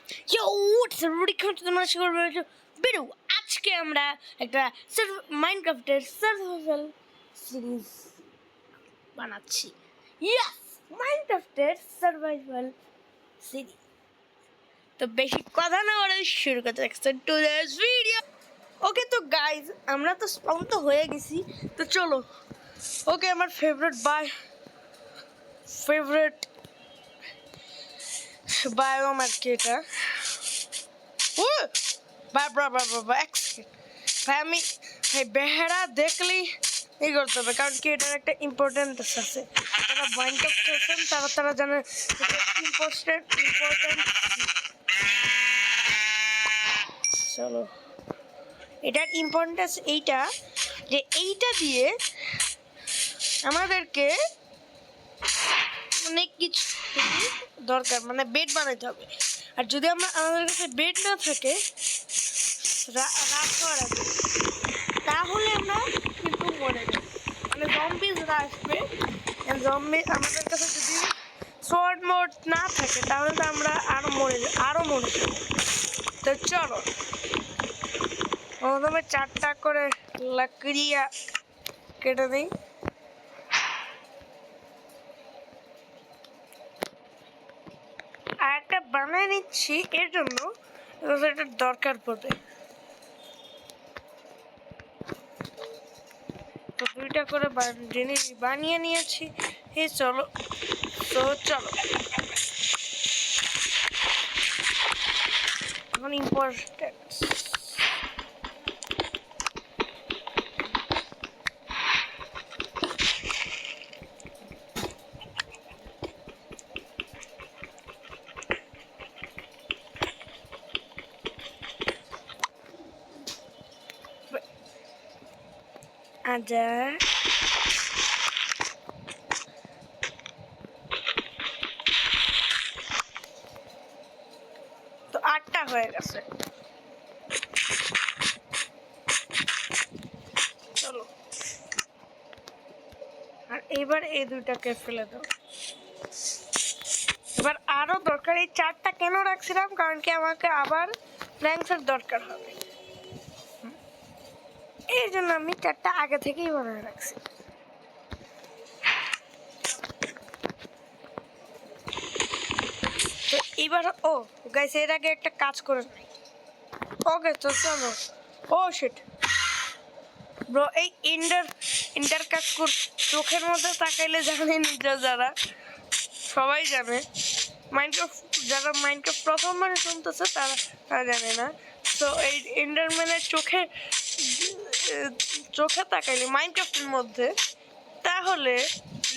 Yo, what's up? Welcome to the Master video. আজকে আমরা একটা মাইনক্রাফটের সার্ভাইভাল সিরিজ বানাচ্ছি। ইয়েস, মাইনক্রাফটের সার্ভাইভাল সিরিজ। তো বেশি কথা না বলে শুরু করতে যাচ্ছি টু দিস ভিডিও। ওকে তো গাইজ, আমরা তো স্পাউন তো হয়ে গেছি, তো চলো। ওকে, আমার ফেভারিট বায়োম আর কি এটা। ভাই আমি বেহারা দেখলেই এই করতে হবে, কারণ কি এটার একটা ইম্পর্টেন্ট আছে। যারা মাইনক্রাফট খেলছেন তারা জানে ইম্পর্টেন্ট। চলো, এটার ইম্পর্টেন্স এইটা যে এইটা দিয়ে আমাদেরকে অনেক কিছু দরকার, মানে বেড বানাইতে হবে। আর যদি আমাদের কাছে বেড না থাকে রাত হওয়ার আগে, তাহলে আমরা কিন্তু মরে যাবো, মানে জম্বিজরা আসবে। আমাদের কাছে যদি শর্ট মোড না থাকে তাহলে তো আমরা আরো মরে যাবো। তো চলো, প্রথমে 4টা করে লাকড়িয়া কেটে দিই। আর একটা বানিয়ে নিচ্ছি, এর জন্য এটা দরকার পড়বে। তো 2টা করে জিনিস বানিয়ে নিয়েছি। চলো এখন ইম্পর্টেন্ট আজা। তো 8টা হয়ে গেছে। চলো, আর এবার এই 2টাকে ফেলে দাও। এবার আরো দরকার, এই 4টা কেন রাখছিলাম, কারণ কি আমাকে আবার প্ল্যাঙ্কসের দরকার হবে, এই জন্য আমি 4টা আগে থেকেই বানিয়ে রাখছি। তো এবার গাইস, এর আগে একটা কাজ করে নাই। ওকে, তো চলো। শিট ব্রো, এই ইন্টার কাজ চোখের মধ্যে তাকাইলে জানেন, যারা সবাই জানে, যারা মাইনক্রাফট প্রথমবার শুনতেছে তারা জানে না। তো এই এন্ডারম্যানের চোখে তাকাইলে মাইনক্রাফটের মধ্যে, তাহলে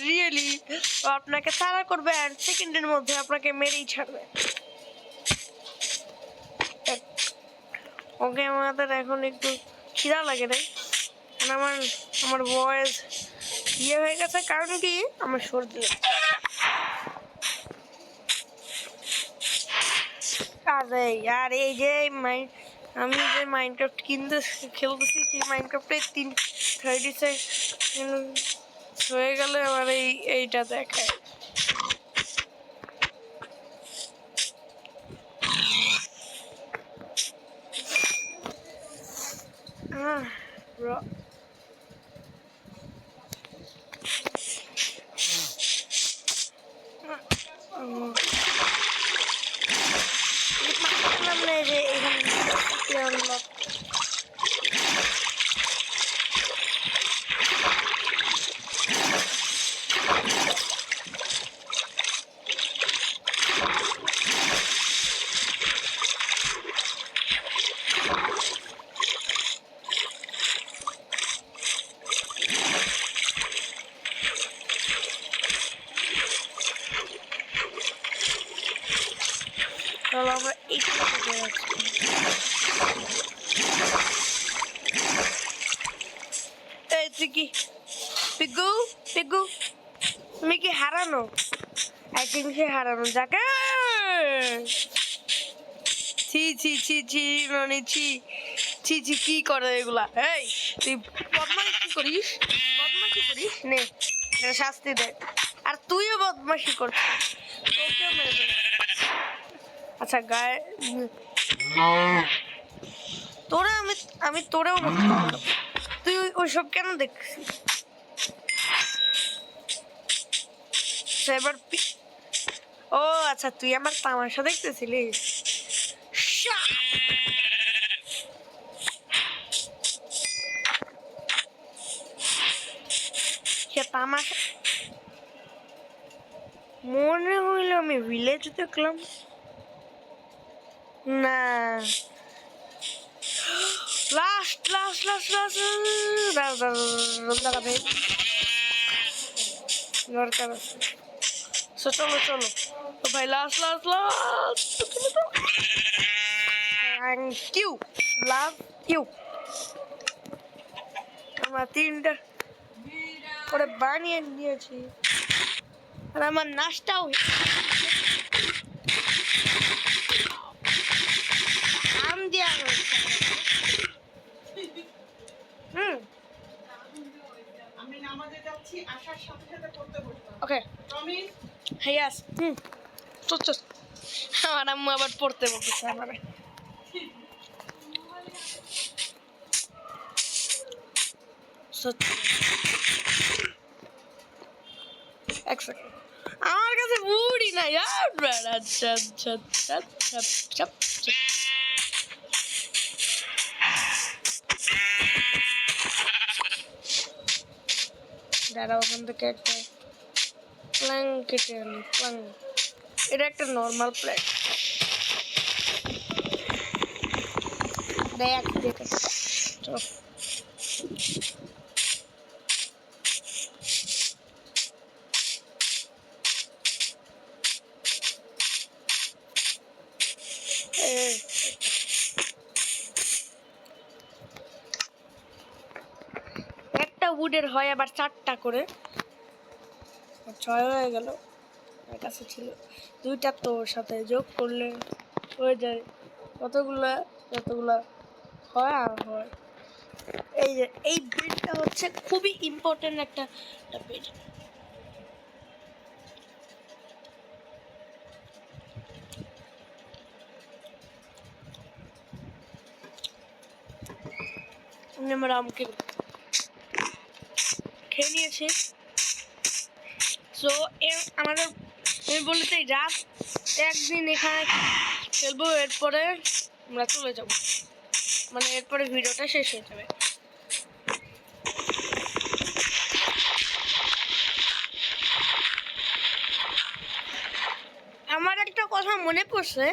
রিয়েলি আপনাকে তাড়া করবে আর সেকেন্ডের মধ্যে আপনাকে মেরেই ছাড়বে। ওকে, আমাদের এখন একটু খিদা লাগে নাই, আমার ভয়েস হয়ে গেছে, কারণ কি আমার সর্দি। আর এই যে আমি যে মাইনক্রাফট খেলতেছি, সেই মাইনক্রাফটে 30 সেকেন্ড হয়ে গেলে আমার এইটা দেখায়। ব্রো, যে এখানে আমরা এই তুই কি পিগু তুমি কি হারানো? আই থিঙ্ক সে হারানো যাকে। ছি মানে ছি কি করে এগুলা? এই তুই বদমাইশি করিস নে, শাস্তি দে। আর তুইও বদমাইশি করছিস, তোকেও মেরে দেব। আচ্ছা গায়ে তোরা আমি তোরেও নষ্ট করলাম। তুই ওইসব কেন দেখছিস? এবার ও আচ্ছা, তুই আমার তামাশা দেখতেছিলিস। তামাশা মনে হইল আমি ভিলেজ দেখলাম না। লাস্ট লাস্ট লাস্ট লাস্ট দাঁড়াবে দরকার আছে। চলো চলো তো ভাই, last last last. Thank you, love you. আমরা 3টা করে বানিয়ে নিয়েছি আর আমার নাস্তাও আম দেওয়া হয়েছে। আমি নামাজে যাচ্ছি, আসার সাথে সাথে পড়তে বসবো। ওকে প্রমিস? হ্যাঁ চল। আমার আম্মু আবার পড়তে বলতেছে আমার। এক সেকেন্ড, আমার কাছে বুড়ি না ইয়ার। দাঁড়া, ওখান থেকে একটা প্ল্যাং কেটে আনি। প্ল্যাং, এটা একটা নর্মাল প্ল্যাং। দেখ দেখে চলো। একটা উডের হয় আবার 4টা করে, 6 হয়ে গেল। আমার কাছে ছিল 2টা, তোর সাথে যোগ করলে হয়ে যায় কতগুলা, যতগুলা হয় আর হয়। এই যে এই বেডটা হচ্ছে খুবই ইম্পর্টেন্ট একটা বেড। আমরা আমকে খেয়ে নিয়েছি। সো আমাদের আমি বলতে রাত একদিন এখানে খেলবো, এরপরে আমরা চলে যাব, মানে এরপরে ভিডিওটা শেষ হয়ে যাবে। আমার একটা কথা মনে পড়ছে,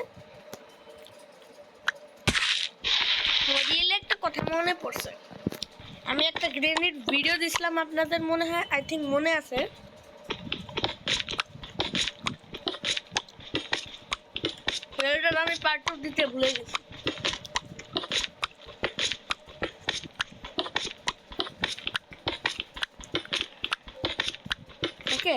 একটা কথা মনে পড়ছে। আমি একটা গ্রেনেড ভিডিও দিছিলাম আপনাদের, মনে হয়, আই থিঙ্ক মনে আছে। আমি পার্ট 2 দিতে ভুলে গেছি। ওকে,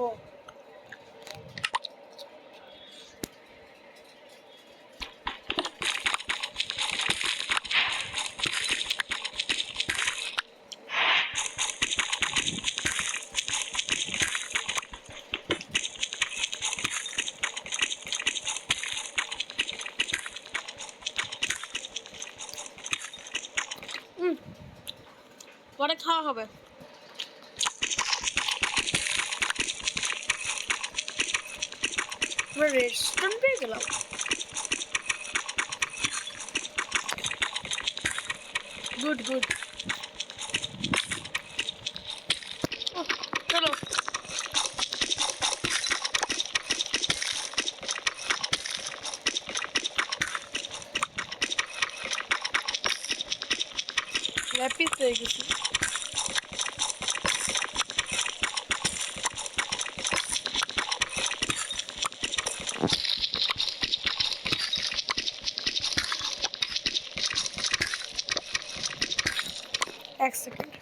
ও পরে খাওয়া হবে। আমরা রেস্টুরেন্ট পেয়ে গেলাম। গুড গুড, চলো। ল্যাপিস হয়ে গেছি। এক second.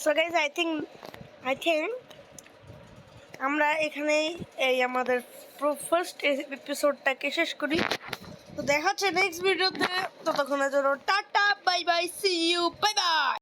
So guys I think আমরা এখানেই এই আমাদের ফার্স্ট এপিসোডটাকে শেষ করি। তো দেখা হচ্ছে নেক্সট ভিডিওতে, ততক্ষণের জন্য tata, bye bye, see you, bye by.